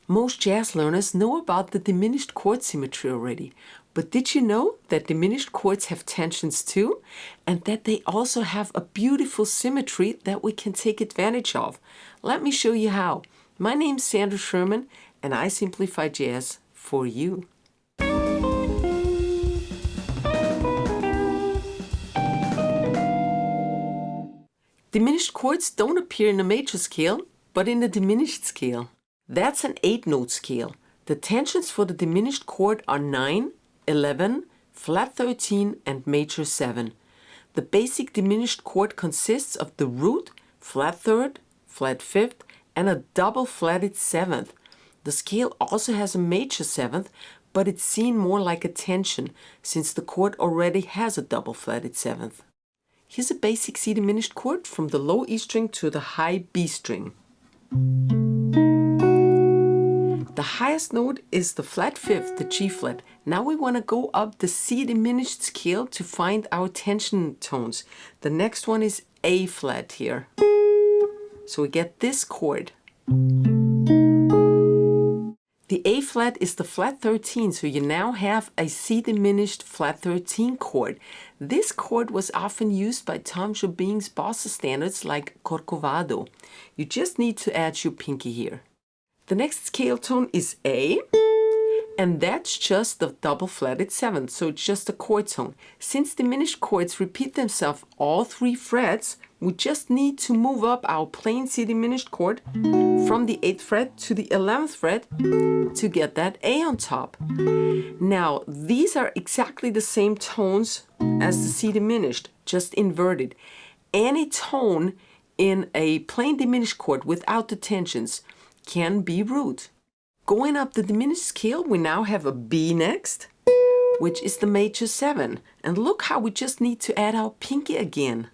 Most jazz learners know about the diminished chord symmetry already, but did you know that diminished chords have tensions too, and that they also have a beautiful symmetry that we can take advantage of? Let me show you how. My name's Sandra Sherman, and I simplify jazz for you. Diminished chords don't appear in a major scale, but in the diminished scale. That's an 8-note scale. The tensions for the diminished chord are 9, 11, flat 13, and major 7. The basic diminished chord consists of the root, flat 3rd, flat 5th, and a double flatted 7th. The scale also has a major 7th, but it's seen more like a tension, since the chord already has a double flatted 7th. Here's a basic C diminished chord from the low E string to the high B string. The highest note is the flat 5th, the G flat. Now we want to go up the C diminished scale to find our tension tones. The next one is A flat here. So we get this chord. The A flat is the flat 13, so you now have a C diminished flat 13 chord. This chord was often used by Tom Jobim's bossa standards like Corcovado. You just need to add your pinky here. The next scale tone is A, and that's just the double flatted 7th, so it's just a chord tone. Since diminished chords repeat themselves all 3 frets, we just need to move up our plain C diminished chord from the 8th fret to the 11th fret to get that A on top. Now, these are exactly the same tones as the C diminished, just inverted. Any tone in a plain diminished chord without the tensions can be root. Going up the diminished scale, we now have a B next, which is the major 7. And look how we just need to add our pinky again.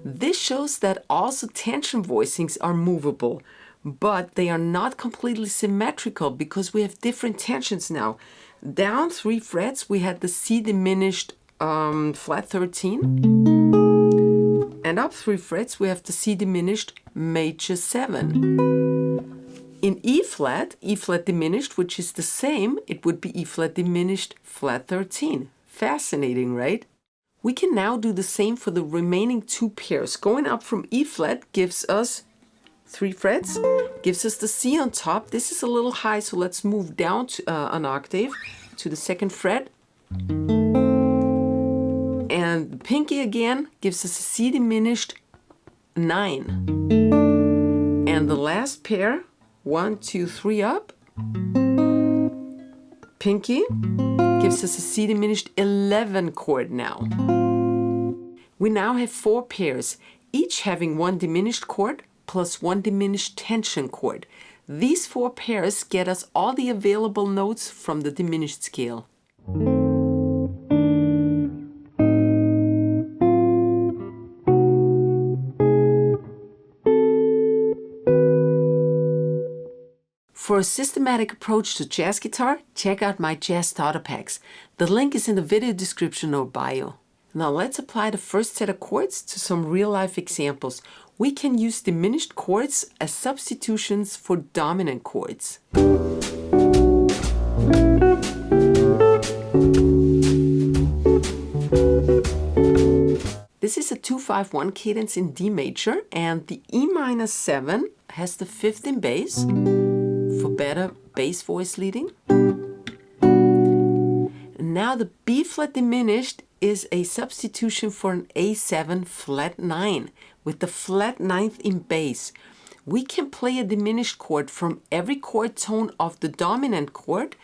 This shows that also tension voicings are movable, but they are not completely symmetrical because we have different tensions now. Down 3 frets, we had the C diminished flat 13. And up 3 frets, we have the C diminished major 7. In E flat diminished, which is the same, it would be E flat diminished flat 13. Fascinating, right? We can now do the same for the remaining 2 pairs. Going up from E flat gives us 3 frets, gives us the C on top. This is a little high, so let's move down to, an octave to the 2nd fret. And the pinky again gives us a C diminished 9. And the last pair, 1, 2, 3 up, pinky gives us a C diminished 11 chord now. We now have 4 pairs, each having 1 diminished chord plus 1 diminished tension chord. These 4 pairs get us all the available notes from the diminished scale. For a systematic approach to jazz guitar, check out my Jazz Starter Packs. The link is in the video description or bio. Now let's apply the first set of chords to some real-life examples. We can use diminished chords as substitutions for dominant chords. This is a 2-5-1 cadence in D major, and the E minor 7 has the 5th in bass for better bass voice leading. Now the B flat diminished is a substitution for an A7 flat 9 with the flat 9th in bass. We can play a diminished chord from every chord tone of the dominant chord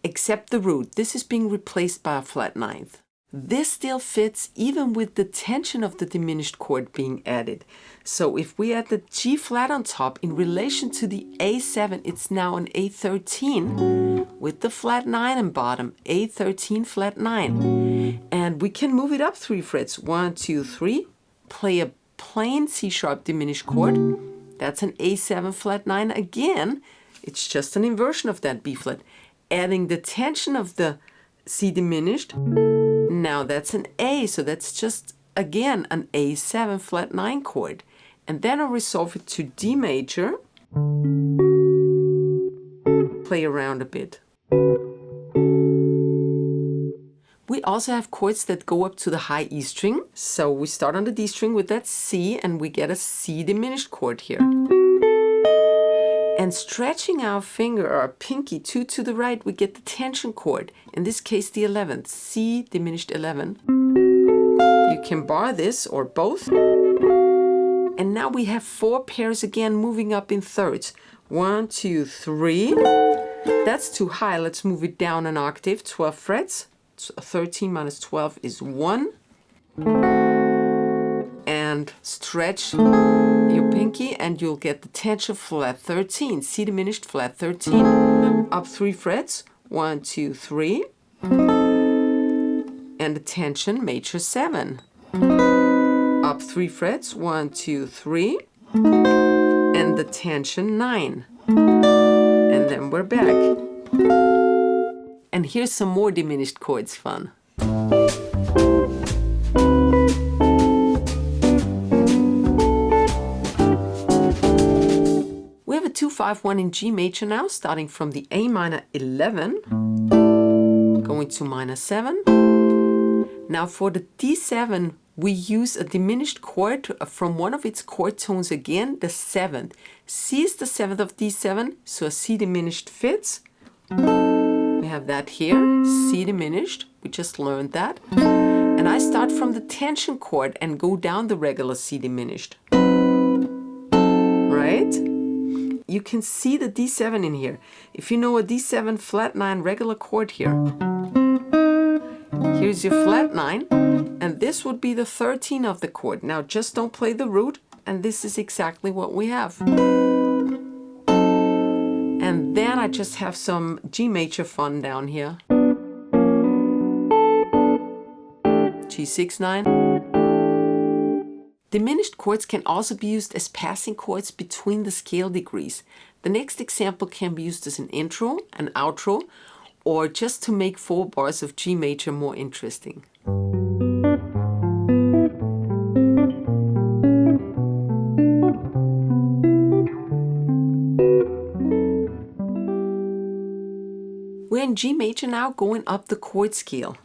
except the root. This is being replaced by a flat 9th. This still fits even with the tension of the diminished chord being added. So if we add the G flat on top in relation to the A7, it's now an A13 with the flat 9 in bottom, A13 flat 9. And we can move it up 3 frets, 1, 2, 3, play a plain C sharp diminished chord. That's an A7 flat 9 again. It's just an inversion of that B flat. Adding the tension of the C diminished. Now that's an A, so that's just again an A7 flat 9 chord. And then I'll resolve it to D major Play around a bit. We also have chords that go up to the high E string. So we start on the D string with that C and we get a C diminished chord here. And stretching our finger, our pinky, two to the right, we get the tension chord. In this case, the 11th, C diminished 11. You can bar this or both. And now we have 4 pairs again moving up in thirds. 1, 2, 3. That's too high. Let's move it down an octave, 12 frets. 13 minus 12 is 1. And stretch your pinky and you'll get the tension flat 13, C diminished flat 13. Up 3 frets, 1, 2, 3. And the tension major 7. Up 3 frets, 1, 2, 3. And the tension 9. And then we're back. And here's some more diminished chords fun. We have a 2-5-1 in G major now, starting from the A minor 11, going to minor 7. Now for the D7, we use a diminished chord from one of its chord tones again, the 7th. C is the 7th of D7, so a C diminished fits. We have that here, C diminished, we just learned that. And I start from the tension chord and go down the regular C diminished. Right? You can see the D7 in here. If you know a D7 flat 9 regular chord here, here's your flat 9, and this would be the 13 of the chord. Now just don't play the root, and this is exactly what we have. And then I just have some G major fun down here. G6, 9. Diminished chords can also be used as passing chords between the scale degrees. The next example can be used as an intro, an outro, or just to make 4 bars of G major more interesting. We're in G major now, going up the chord scale.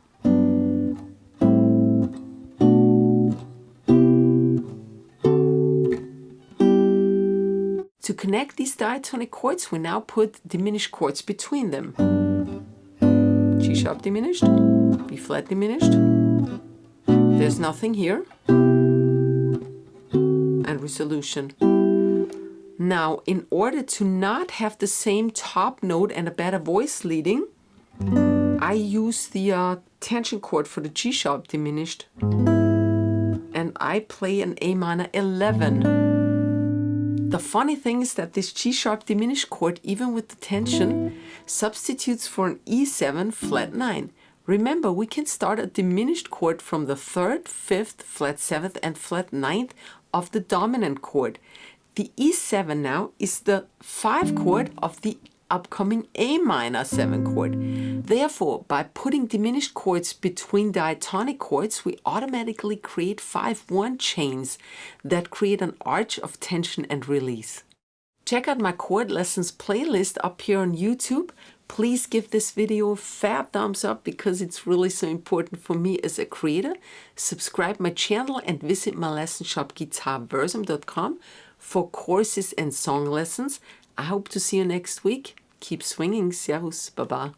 To connect these diatonic chords, we now put diminished chords between them. G sharp diminished, B flat diminished. There's nothing here. And resolution. Now, in order to not have the same top note and a better voice leading, I use the tension chord for the G sharp diminished. And I play an A minor 11. The funny thing is that this G sharp diminished chord, even with the tension, substitutes for an E7 flat 9. Remember, we can start a diminished chord from the 3rd, 5th, flat 7th, and flat 9th of the dominant chord. The E7 now is the 5 chord of the upcoming A minor 7 chord. Therefore, by putting diminished chords between diatonic chords, we automatically create 5-1 chains that create an arch of tension and release. Check out my chord lessons playlist up here on YouTube. Please give this video a fab thumbs up because it's really so important for me as a creator. Subscribe my channel and visit my lesson shop Guitarversum.com for courses and song lessons. I hope to see you next week. Keep swinging. Servus. Baba.